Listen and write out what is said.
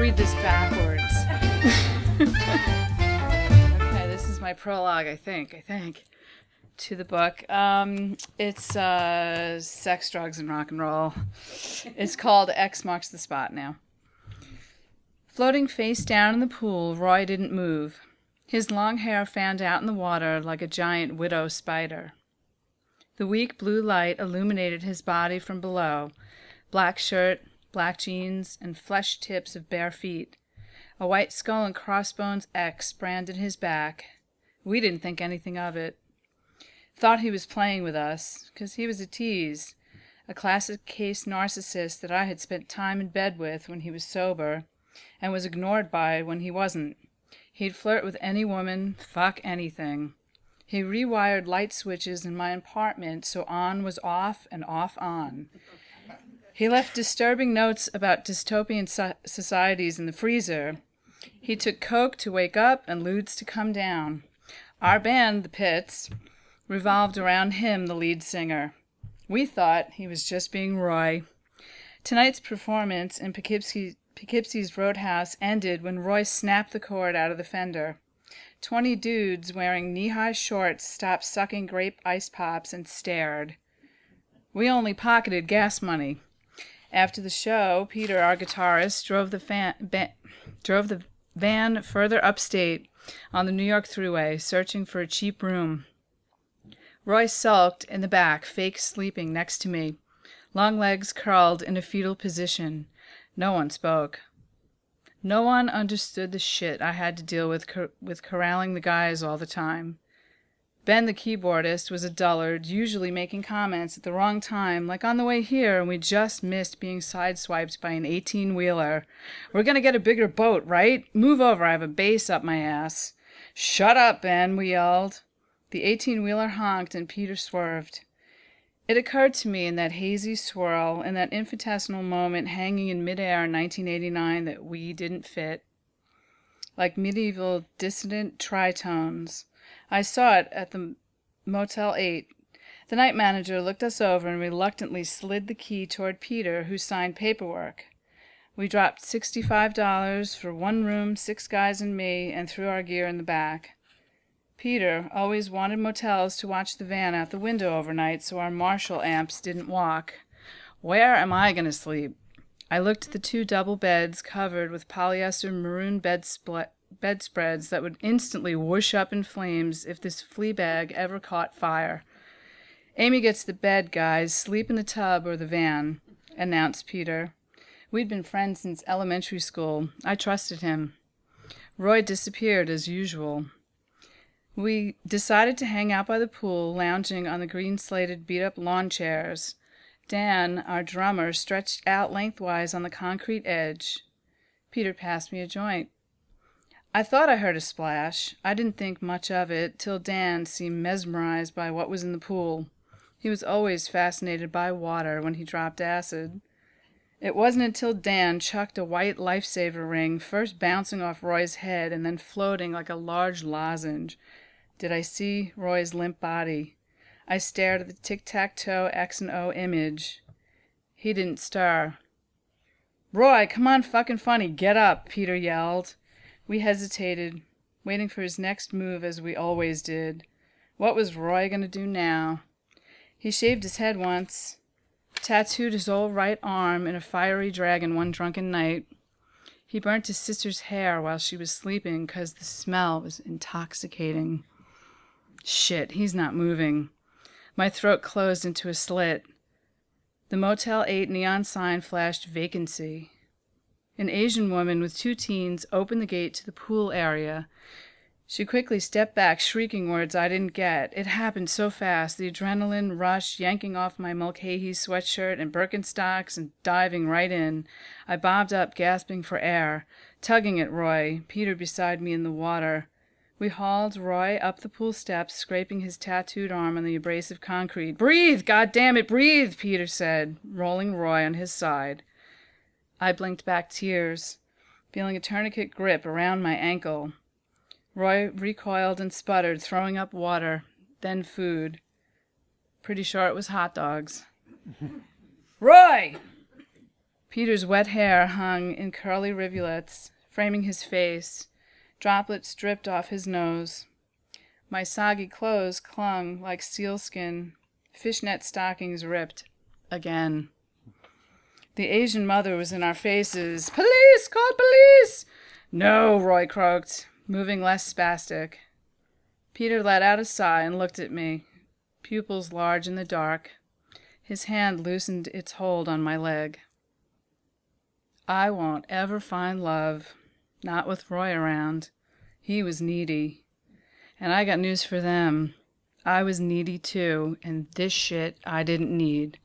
read this backwards. Okay, this is my prologue, I think, to the book. It's sex, drugs, and rock and roll. It's called X Marks the Spot now. Floating face down in the pool, Roy didn't move. His long hair fanned out in the water like a giant widow spider. The weak blue light illuminated his body from below. Black shirt, black jeans, and flesh tips of bare feet. A white skull and crossbones X branded his back. We didn't think anything of it. Thought he was playing with us, 'cause he was a tease, a classic case narcissist that I had spent time in bed with when he was sober, and was ignored by when he wasn't. He'd flirt with any woman, fuck anything. He rewired light switches in my apartment so on was off and off on. He left disturbing notes about dystopian societies in the freezer. He took coke to wake up and lewds to come down. Our band, the Pits, revolved around him, the lead singer. We thought he was just being Roy. Tonight's performance in Poughkeepsie's Roadhouse ended when Roy snapped the cord out of the fender. 20 dudes wearing knee-high shorts stopped sucking grape ice pops and stared. We only pocketed gas money. After the show, Peter, our guitarist, drove the van further upstate on the New York Thruway, searching for a cheap room. Roy sulked in the back, fake sleeping next to me, long legs curled in a fetal position. No one spoke. No one understood the shit I had to deal with corralling the guys all the time. Ben, the keyboardist, was a dullard, usually making comments at the wrong time, like on the way here, and we just missed being sideswiped by an 18-wheeler. We're gonna get a bigger boat, right? Move over, I have a bass up my ass. Shut up, Ben, we yelled. The 18-wheeler honked and Peter swerved. It occurred to me in that hazy swirl, in that infinitesimal moment hanging in midair in 1989, that we didn't fit. Like medieval dissident tritones. I saw it at the Motel 8. The night manager looked us over and reluctantly slid the key toward Peter, who signed paperwork. We dropped $65 for one room, 6 guys and me, and threw our gear in the back. Peter always wanted motels to watch the van out the window overnight so our Marshall amps didn't walk. Where am I going to sleep? I looked at the 2 double beds covered with polyester maroon bedspreads that would instantly whoosh up in flames if this flea bag ever caught fire. Amy gets the bed, guys. Sleep in the tub or the van, announced Peter. We'd been friends since elementary school. I trusted him. Roy disappeared as usual. We decided to hang out by the pool, lounging on the green-slated beat-up lawn chairs. Dan, our drummer, stretched out lengthwise on the concrete edge. Peter passed me a joint. I thought I heard a splash. I didn't think much of it, till Dan seemed mesmerized by what was in the pool. He was always fascinated by water when he dropped acid. It wasn't until Dan chucked a white lifesaver ring, first bouncing off Roy's head and then floating like a large lozenge, did I see Roy's limp body. I stared at the tic-tac-toe X and O image. He didn't stir. Roy, come on, fucking funny, get up, Peter yelled. We hesitated, waiting for his next move as we always did. What was Roy going to do now? He shaved his head once, tattooed his whole right arm in a fiery dragon one drunken night. He burnt his sister's hair while she was sleeping 'cause the smell was intoxicating. Shit, he's not moving. My throat closed into a slit. The Motel 8 neon sign flashed vacancy. An Asian woman with 2 teens opened the gate to the pool area. She quickly stepped back, shrieking words I didn't get. It happened so fast, the adrenaline rush yanking off my Mulcahy sweatshirt and Birkenstocks and diving right in. I bobbed up, gasping for air, tugging at Roy, Peter beside me in the water. We hauled Roy up the pool steps, scraping his tattooed arm on the abrasive concrete. Breathe! God damn it, breathe! Peter said, rolling Roy on his side. I blinked back tears, feeling a tourniquet grip around my ankle. Roy recoiled and sputtered, throwing up water, then food. Pretty sure it was hot dogs. Roy! Peter's wet hair hung in curly rivulets, framing his face. Droplets dripped off his nose. My soggy clothes clung like sealskin. Fishnet stockings ripped. Again. The Asian mother was in our faces. "Police! Call police!" "No," Roy croaked, moving less spastic. Peter let out a sigh and looked at me, pupils large in the dark. His hand loosened its hold on my leg. "I won't ever find love. Not with Roy around. He was needy. And I got news for them. I was needy too, and this shit I didn't need."